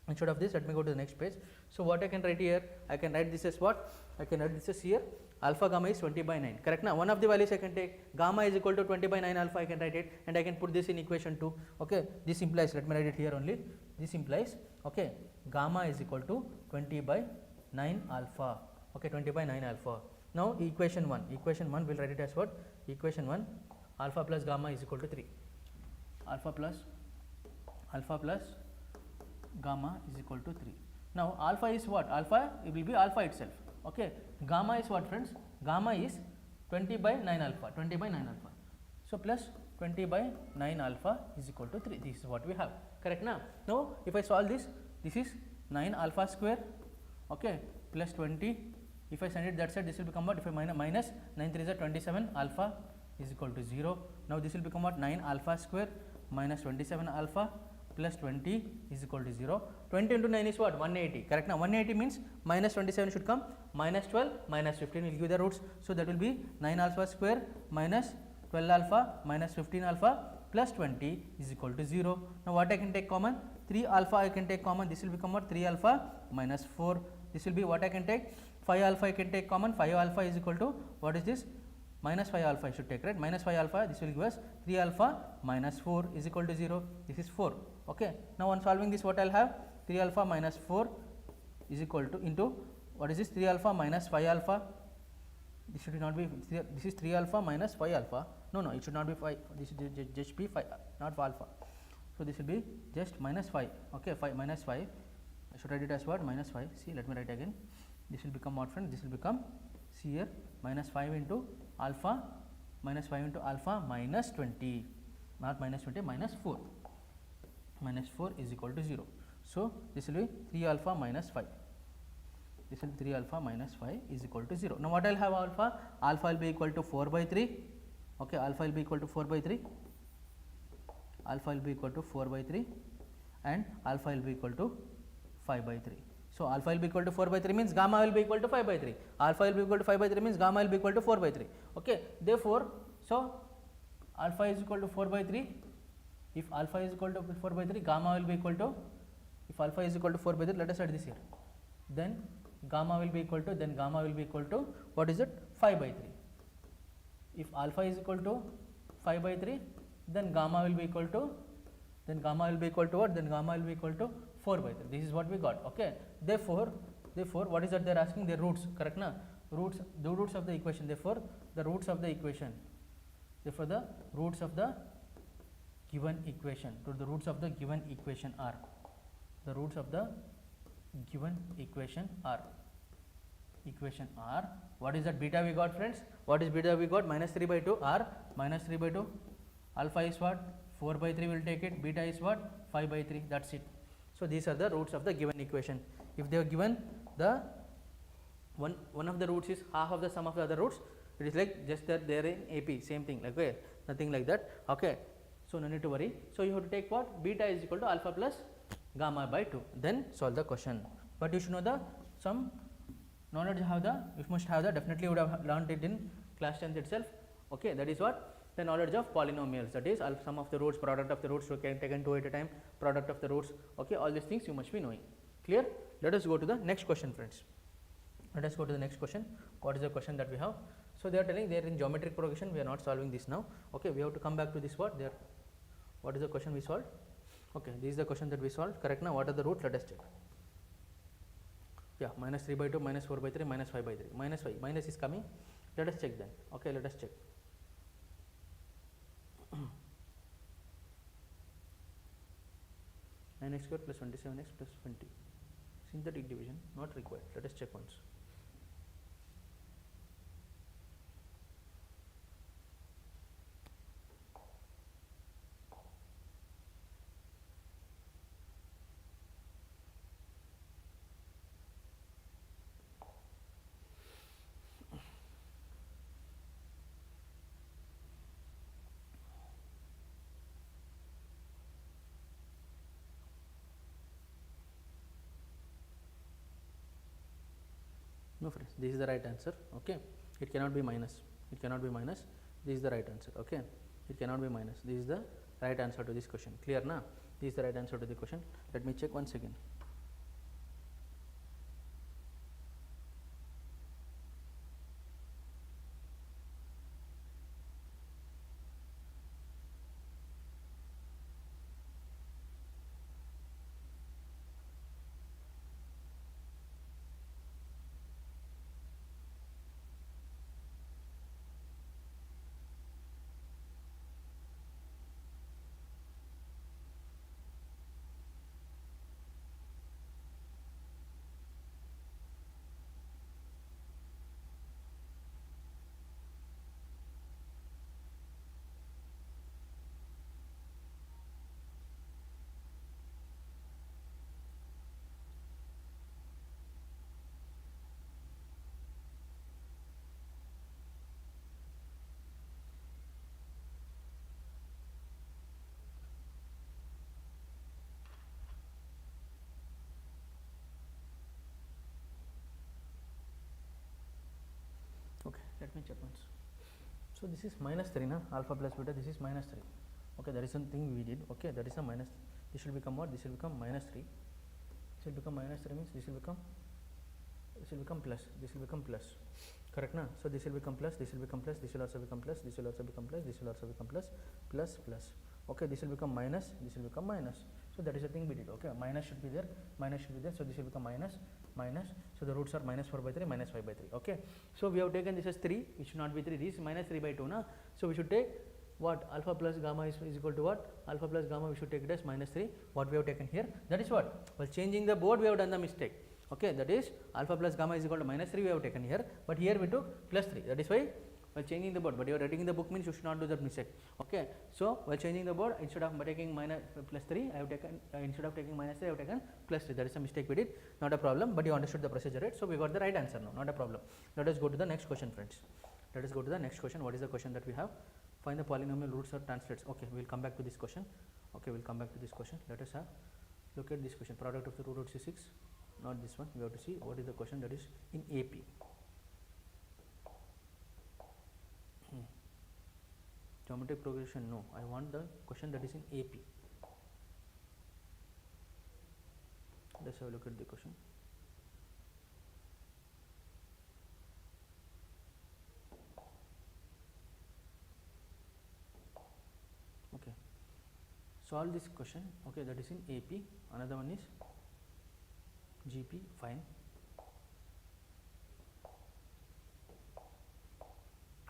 Instead of this, let me go to the next page. So what I can write here, I can write this as what? I can write this as here, alpha gamma is 20 by 9, correct now. One of the values I can take, gamma is equal to 20 by 9 alpha, I can write it, and I can put this in equation 2. Okay, this implies, let me write it here only, this implies, okay, gamma is equal to 20 by 9 alpha, okay, 20 by 9 alpha. Now equation 1 we'll write it as what? Equation 1, alpha plus gamma is equal to 3, alpha plus gamma is equal to 3. Now alpha is what? Alpha, it will be alpha itself. Okay, gamma is what, friends? Gamma is 20 by 9 alpha, 20 by 9 alpha. So plus 20 by 9 alpha is equal to 3. This is what we have, correct now. Now if I solve this, this is 9 alpha square, okay, plus 20. If I send it that side, this will become what? If I minus 9 3 is 27 alpha is equal to 0. Now this will become what? 9 alpha square minus 27 alpha plus 20 is equal to 0. 20 into 9 is what? 180, correct now. 180 means minus 27 should come, minus 12 minus 15 will give the roots. So that will be 9 alpha square minus 12 alpha minus 15 alpha plus 20 is equal to 0. Now what I can take common? 3 alpha I can take common, this will become what? 3 alpha minus 4. This will be what I can take? 5 alpha I can take common, 5 alpha is equal to, what is this? Minus 5 alpha I should take, right? Minus 5 alpha, this will give us 3 alpha minus 4 is equal to 0. This is 4. Okay. Now on solving this, what I will have? 3 alpha minus 4 is equal to into, what is this? 3 alpha minus 5 alpha. This should not be, this is 3 alpha minus 5 alpha. No, it should not be 5. This should just be 5, not alpha. So this will be just minus 5. Okay, 5 minus 5. I should write it as what? Minus 5. See, let me write again. This will become what, friend? This will become, see here, minus 5 into alpha, minus 5 into alpha minus 20, not minus 20, minus 4. Minus 4 is equal to 0. So this will be 3 alpha minus 5. This will be 3 alpha minus 5 is equal to 0. Now what I will have alpha? Alpha will be equal to 4 by 3. Okay, alpha will be equal to 4 by 3. Alpha will be equal to 4 by 3 and alpha will be equal to 5 by 3. So alpha will be equal to 4 by 3 means gamma will be equal to 5 by 3. Alpha will be equal to 5 by 3 means gamma will be equal to 4 by 3. Okay. Therefore, so alpha is equal to 4 by 3. If alpha is equal to 4 by 3, gamma will be equal to, if alpha is equal to 4 by 3, let us write this here. Then gamma will be equal to, what is it? 5 by 3. If alpha is equal to 5 by 3, then gamma will be equal to, what? Then gamma will be equal to 4 by 3. This is what we got. Okay. Therefore, what is that they are asking? Their roots, correct na? Roots, the roots of the equation. Therefore, the roots of the equation. Therefore, the roots of the given equation. So the roots of the given equation are. The roots of the given equation are. Equation R. What is that beta we got, friends? What is beta we got? Minus 3 by 2 R. Minus 3 by 2. Alpha is what? 4 by 3 will take it. Beta is what? 5 by 3. That's it. So these are the roots of the given equation. If they are given the one of the roots is half of the sum of the other roots, it is like just that they are in AP, same thing, like okay, nothing like that. Okay. So no need to worry. So you have to take what? Beta is equal to alpha plus gamma by 2. Then solve the question. But you should know the some knowledge have the, you must have the, definitely would have learned it in class 10th itself. Okay, that is what? The knowledge of polynomials, that is sum of the roots, product of the roots, you can take 2 at a time, product of the roots. Okay, all these things you must be knowing. Clear? Let us go to the next question, friends. Let us go to the next question. What is the question that we have? So they are telling they are in geometric progression. We are not solving this now. Okay, we have to come back to this. What there? What is the question we solved? Okay, this is the question that we solved. Correct now. What are the roots? Let us check. Yeah, minus 3 by 2, minus 4 by 3, minus 5 by 3. Minus 5. Minus is coming. Let us check then. Okay, let us check. 9x square plus 27x plus 20. Synthetic division not required. Let us check once. No, friends, this is the right answer. Okay, it cannot be minus. It cannot be minus. This is the right answer. Okay, it cannot be minus. This is the right answer to this question. Clear na? This is the right answer to the question. Let me check once again. let me check once. So this is minus 3 na, alpha plus beta, this is minus 3. Okay, that is something we did. Okay, that is a minus, this will become what? This will become minus 3. This will become minus 3 means this will become plus, this will become plus, correct na? So this will become plus, this will become plus, this will also become plus, this will also become plus, this will also become plus, plus plus. Okay, this will become minus, this will become minus. So that is the thing we did. Okay, minus should be there, minus should be there. So this will become minus, minus. So the roots are minus 4 by 3, minus 5 by 3. Okay, so we have taken this as 3, it should not be 3. This is minus 3 by 2 na. So we should take what? Alpha plus gamma is equal to what? Alpha plus gamma we should take it as minus 3. What we have taken here? That is what? While changing the board we have done the mistake. Okay, that is alpha plus gamma is equal to minus 3 we have taken here, but here we took plus 3. That is why while changing the board, but you are writing in the book means you should not do that mistake. Okay, so while changing the board, instead of taking minus plus 3 I have taken instead of taking minus 3 I have taken plus 3. That is a mistake we did, not a problem, but you understood the procedure, right? So we got the right answer now, not a problem. Let us go to the next question, friends. Let us go to the next question. What is the question that we have? Find the polynomial roots or translates. Okay, we will come back to this question. Okay, we will come back to this question. Let us have look at this question. Product of the root roots is 6. Not this one. We have to see what is the question that is in AP. Geometric progression, no. I want the question that is in AP. Let's have a look at the question. Okay. Solve this question. Okay, that is in AP. Another one is GP, fine.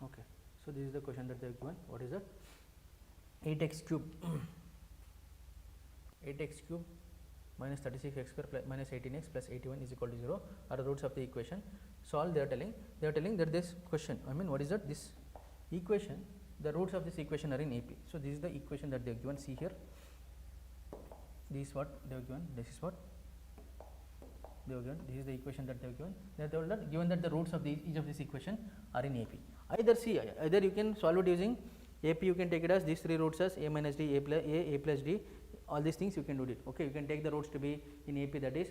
Okay, so this is the question that they have given. What is that? 8x cube 8x cube minus 36x square plus minus 18x plus 81 is equal to 0 are the roots of the equation. Solve. They are telling that this question, I mean what is that? This equation, the roots of this equation are in AP. So this is the equation that they have given. See here, this is what they have given, this is what they have given, this is the equation that they have given. They have told that given that the roots of each of this equation are in AP. Either you can solve it using AP, you can take it as these three roots as a minus d, a plus d, all these things you can do it. Okay, you can take the roots to be in AP, that is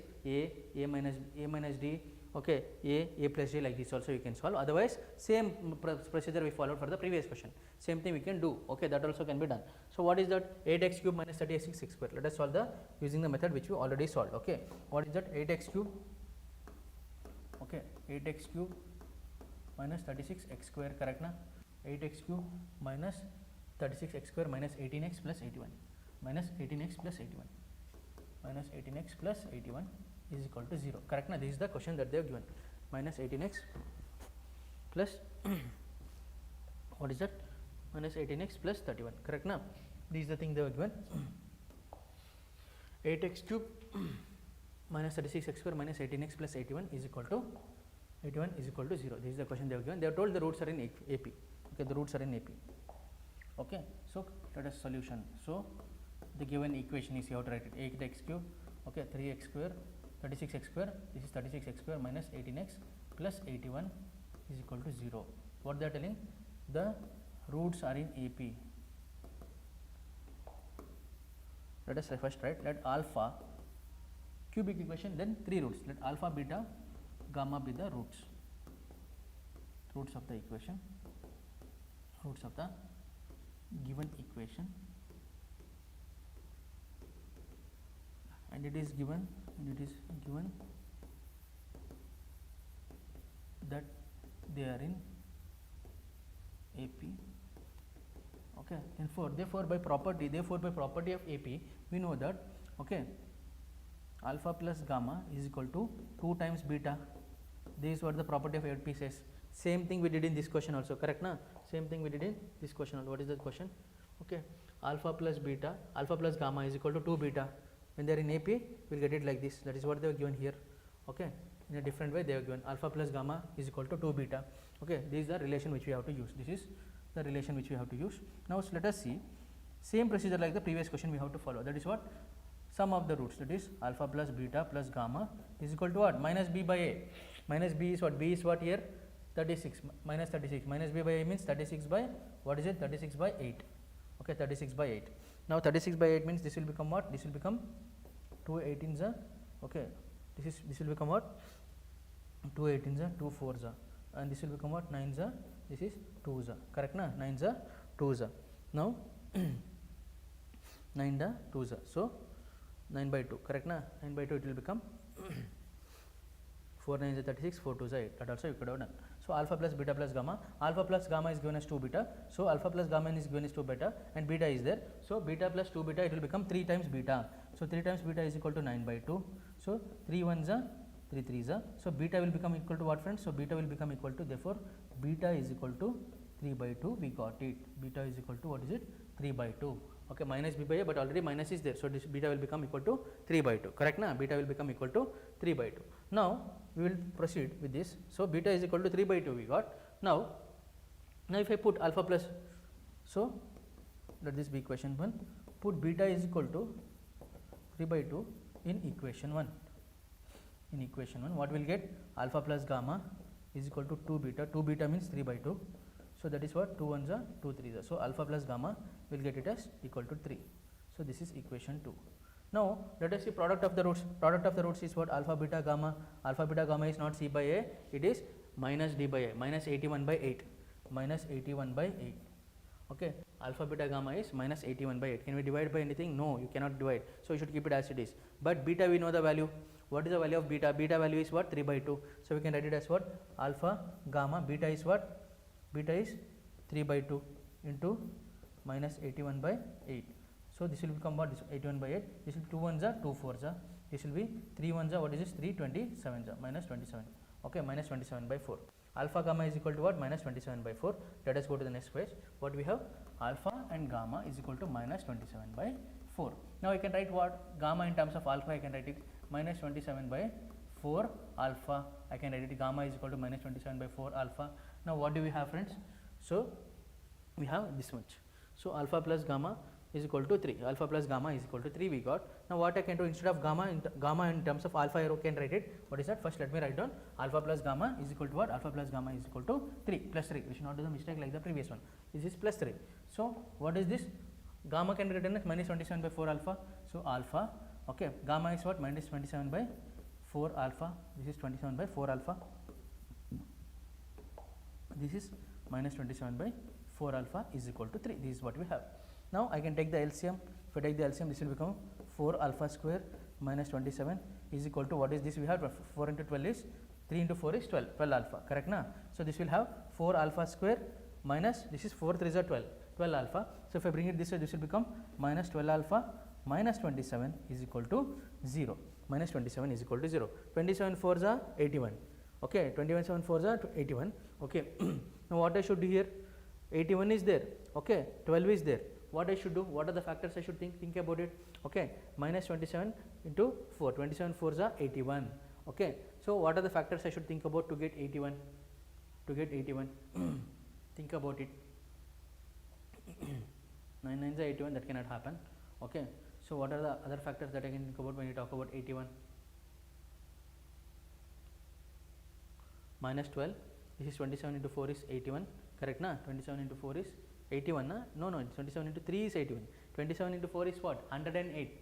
a minus d, okay, a plus d, like this also you can solve. Otherwise same procedure we followed for the previous question, same thing we can do. Okay, that also can be done. So what is that? 8x cube minus 36x square. Let us solve the using the method which we already solved. Okay, what is that? 8x cube, okay, 8x cube minus 36x square, correct na? 8x cube minus 36x square minus 18x plus 81 minus 18x plus 81 minus 18x plus 81 is equal to 0, correct na? This is the question that they have given. Minus 18x plus what is that? Minus 18x plus 31, correct na? This is the thing they have given. 8x cube minus 36x square minus 18x plus 81 is equal to 0. This is the question they have given. They have told the roots are in AP. Okay, the roots are in AP. Okay, so let us solution. So the given equation is, you have to write it 8x cube, okay, 3x square, 36x square, this is 36x square minus 18x plus 81 is equal to 0. What they are telling? The roots are in AP. Let us first write, let alpha, cubic equation, then 3 roots, let alpha, beta, gamma be the roots of the equation, roots of the given equation, and it is given that they are in AP. Okay, therefore by property of AP we know that, okay, alpha plus gamma is equal to 2 times beta. This is what the property of AP says. Same thing we did in this question also, correct na? Same thing we did in this question also. What is the question? Okay, alpha plus gamma is equal to 2 beta. When they are in AP, we will get it like this. That is what they have given here. Okay, in a different way they have given alpha plus gamma is equal to 2 beta. Okay, this is the relation which we have to use. This is the relation which we have to use. Now let us see, same procedure like the previous question we have to follow. That is what? Sum of the roots, that is alpha plus beta plus gamma is equal to what? Minus b by a. Minus b is what? B is what here? 36 minus 36. Minus b by a means 36 by, what is it? 36 by 8. Okay, 36 by 8. Now 36 by 8 means this will become what? This will become 2 18s. Okay, this will become what? 2 18s, 2 4s. and this will become what? 9s are, this is 2s are, correct na? 9s are 2s are. Now 9 the 2s are, so 9 by 2, correct na? 9 by 2 it will become 4 9s are 36, 4 2s are 8, that also you could have done. So alpha plus beta plus gamma is given as 2 beta, so alpha plus gamma is given as 2 beta and beta is there, so beta plus 2 beta it will become 3 times beta, so 3 times beta is equal to 9 by 2, so 3 1s are 3 3s are, so beta will become equal to what, friends? So beta will become equal to, therefore beta is equal to 3 by 2, we got it, beta is equal to what is it? 3 by 2. Okay, minus b by a, but already minus is there, so this beta will become equal to 3 by 2, correct na? Beta will become equal to 3 by 2. Now we will proceed with this. So beta is equal to 3 by 2 we got. Now if I put alpha plus, so let this be equation 1, put beta is equal to 3 by 2 in equation 1. In equation 1 what will get? Alpha plus gamma is equal to 2 beta, 2 beta means 3 by 2, so that is what? 2 1s are 2 3s are, so alpha plus gamma will get it as equal to 3. So this is equation 2. Now let us see product of the roots. Product of the roots is what? Alpha beta gamma. Alpha beta gamma is not c by a, it is minus d by a, minus 81 by 8, minus 81 by 8. Okay, alpha beta gamma is minus 81 by 8. Can we divide by anything? No, you cannot divide, so you should keep it as it is. But beta we know the value. What is the value of beta? Beta value is what? 3 by 2. So we can write it as what? Alpha gamma beta is what? Beta is 3 by 2 into minus 81 by 8. So this will become what? This 81 by 8. This will 2 1s are 2 4s are. This will be 3 1s are, what is this? 3 27s are, minus 27. Okay, minus 27 by 4. Alpha gamma is equal to what? Minus 27 by 4. Let us go to the next page. What we have? Alpha and gamma is equal to minus 27 by 4. Now I can write what? Gamma in terms of alpha, I can write it minus 27 by 4 alpha. I can write it gamma is equal to minus 27 by 4 alpha. Now what do we have, friends? So we have this much. So alpha plus gamma is equal to 3. Alpha plus gamma is equal to 3 we got. Now what I can do, instead of gamma in terms of alpha arrow can write it. What is that? First let me write down alpha plus gamma is equal to what? Alpha plus gamma is equal to 3 plus 3. We should not do the mistake like the previous one. This is plus 3. So what is this? Gamma can be written as minus 27 by 4 alpha. So alpha, okay, gamma is what? Minus 27 by 4 alpha. This is 27 by 4 alpha. This is minus 27 by 4 alpha is equal to 3. This is what we have. Now I can take the LCM. If I take the LCM, this will become 4 alpha square minus 27 is equal to, what is this? We have 4 into 12 is 3 into 4 is 12, 12 alpha, correct na? So this will have 4 alpha square minus, this is 4 3s are 12, 12 alpha. So if I bring it this way, this will become minus 12 alpha minus 27 is equal to 0. Minus 27 is equal to 0. 27 4s are 81. Okay, 27 4s are 81. Okay. Now what I should do here? 81 is there. Okay, 12 is there. What I should do? What are the factors I should think about it? Okay, minus 27 into 4. 27 4s are 81. Okay, so what are the factors I should think about to get 81? To get 81, think about it. 9 9s are 81. That cannot happen. Okay, so what are the other factors that I can think about when you talk about 81? Minus 12. This is 27 into 4 is 81. Correct na? 27 into 4 is 81 na? No, 27 into 3 is 81. 27 into 4 is what? 108.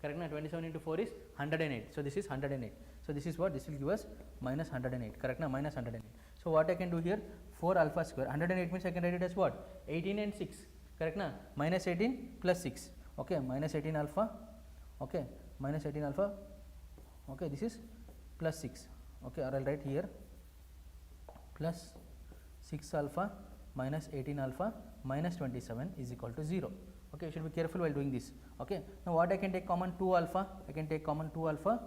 Correct na? 27 into 4 is 108. So this is 108. So this is what? This will give us minus 108. Correct na? Minus 108. So what I can do here? 4 alpha square. 108 means I can write it as what? 18 and 6. Correct na? Minus 18 plus 6. Okay, minus 18 alpha. Okay, minus 18 alpha. Okay, this is plus 6. Okay, or I'll write here plus 6 alpha minus 18 alpha minus 27 is equal to 0. Okay, you should be careful while doing this. Okay, now what I can take common? 2 alpha. I can take common 2 alpha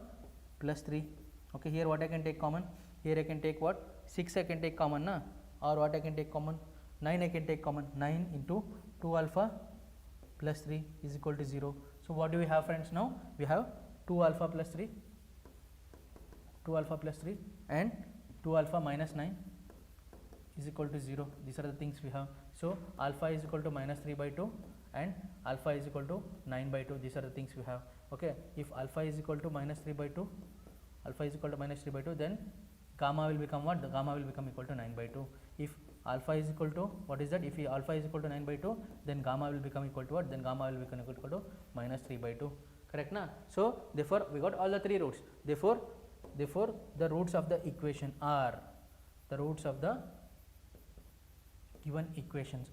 plus 3. Okay, here what I can take common? Here I can take what? 6 I can take common na? Or what I can take common? 9 I can take common. 9 into 2 alpha plus 3 is equal to 0. So what do we have, friends? Now we have 2 alpha plus 3, 2 alpha plus 3 and 2 alpha minus 9 is equal to 0. These are the things we have. So alpha is equal to minus 3 by 2 and alpha is equal to 9 by 2. These are the things we have. Okay, if alpha is equal to minus 3 by 2, alpha is equal to minus 3 by 2, then gamma will become what? The gamma will become equal to 9 by 2. If alpha is equal to, what is that? If alpha is equal to 9 by 2, then gamma will become equal to what? Then gamma will become equal to minus 3 by 2. Correct na? So therefore we got all the three roots. Therefore the roots of the equation are the roots of the given equation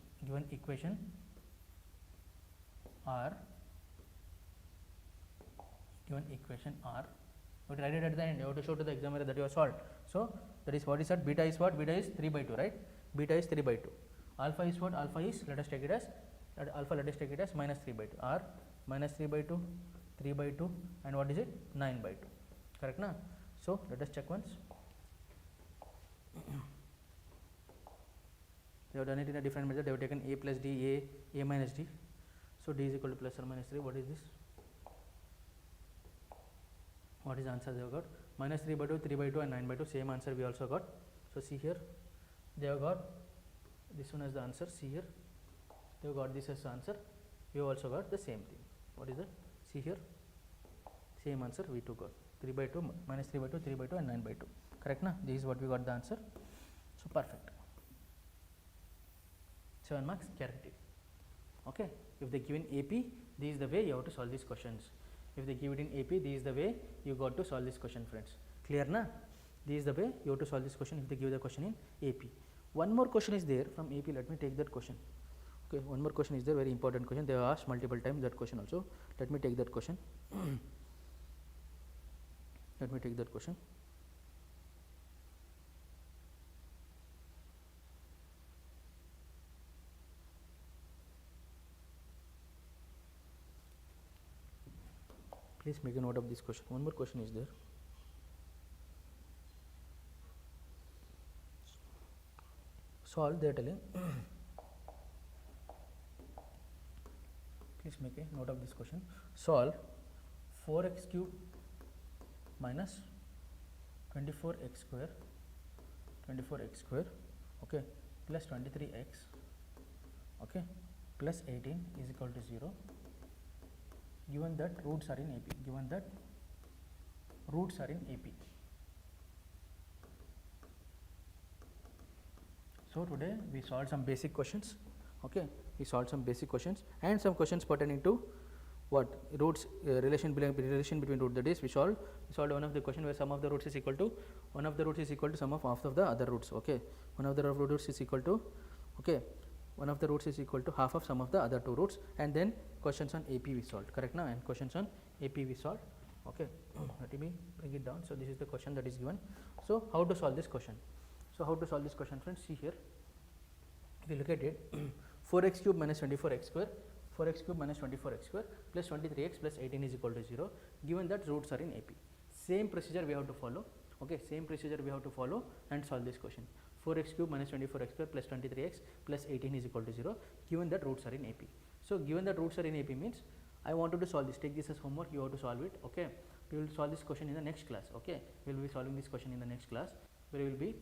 are but write it at the end. You have to show to the examiner that you have solved. So that is what is that? Beta is what? Beta is 3 by 2, right? Beta is 3 by 2. Alpha is what? Alpha is, let us take it as minus 3 by 2. R minus 3 by 2, 3 by 2, and what is it? 9 by 2. Correct na? So let us check once. They have done it in a different method. They have taken a plus d, a minus d. So d is equal to plus or minus 3. What is this? What is the answer they have got? Minus 3 by 2, 3 by 2, and 9 by 2. Same answer we also got. So see here, they have got this one as the answer. See here, they have got this as the answer. We have also got the same thing. What is that? See here, same answer we too got. 3 by 2, minus 3 by 2, 3 by 2, and 9 by 2. Correct na? This is what we got the answer. So perfect. 7 marks guaranteed. Okay. If they given AP, this is the way you have to solve these questions. If they give it in AP, this is the way you got to solve this question, friends. Clear na? This is the way you have to solve this question if they give the question in AP. One more question is there from AP. Let me take that question. Okay, one more question is there, very important question. They have asked multiple times that question also. Let me take that question. Let me take that question. Please make a note of this question. One more question is there. Solve, they are telling. Please make a note of this question. Solve 4x cube minus 24x square, okay, plus 23x, okay, plus 18 is equal to 0. Given that roots are in AP, So today we solved some basic questions, okay, and some questions pertaining to what roots, relation between root. That is, we solved one of the question where sum of the roots is equal to sum of half of the other roots, okay, one of the roots is equal to, okay, one of the roots is equal to half of sum of the other two roots, and then questions on AP we solved, correct now, and questions on AP we solved, okay. Let me bring it down. So this is the question that is given. So how to solve this question? Friends, see here, if you look at it, 4x cube minus 24x square, plus 23x plus 18 is equal to 0, given that roots are in AP. Same procedure we have to follow, okay, and solve this question. 4x cube minus 24x square plus 23x plus 18 is equal to 0, given that roots are in AP. So given that roots are in AP means I wanted to solve this. Take this as homework, you have to solve it, okay. We will solve this question in the next class, okay. We will be solving this question in the next class, where we will be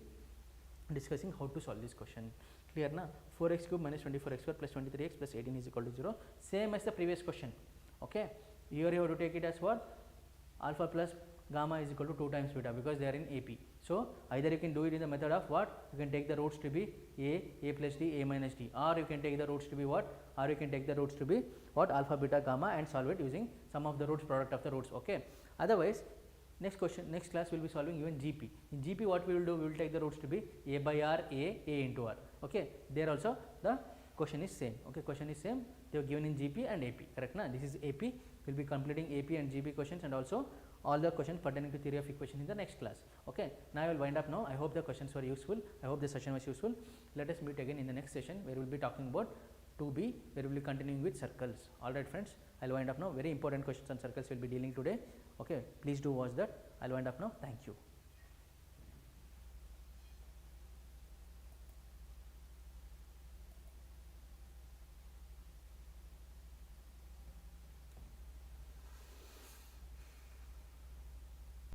discussing how to solve this question. Clear na? 4x cube minus 24x square plus 23x plus 18 is equal to 0, same as the previous question, okay. Here you have to take it as what? Alpha plus gamma is equal to 2 times beta, because they are in AP. So either you can do it in the method of what? You can take the roots to be a plus d, a minus d, or you can take the roots to be what? Alpha, beta, gamma, and solve it using sum of the roots, product of the roots, okay. Otherwise, next class we will be solving even GP. In GP, what we will do? We will take the roots to be a by r, a into r, okay. There also the question is same, okay. They have given in GP and AP, correct na? This is AP. We will be completing AP and GP questions, and also all the questions pertaining to theory of equation in the next class, okay. Now I will wind up now. I hope the questions were useful. I hope the session was useful. Let us meet again in the next session, where we will be talking about 2B, where we will be continuing with circles. Alright friends, I will wind up now. Very important questions on circles we will be dealing today, okay. Please do watch that. I will wind up now. Thank you.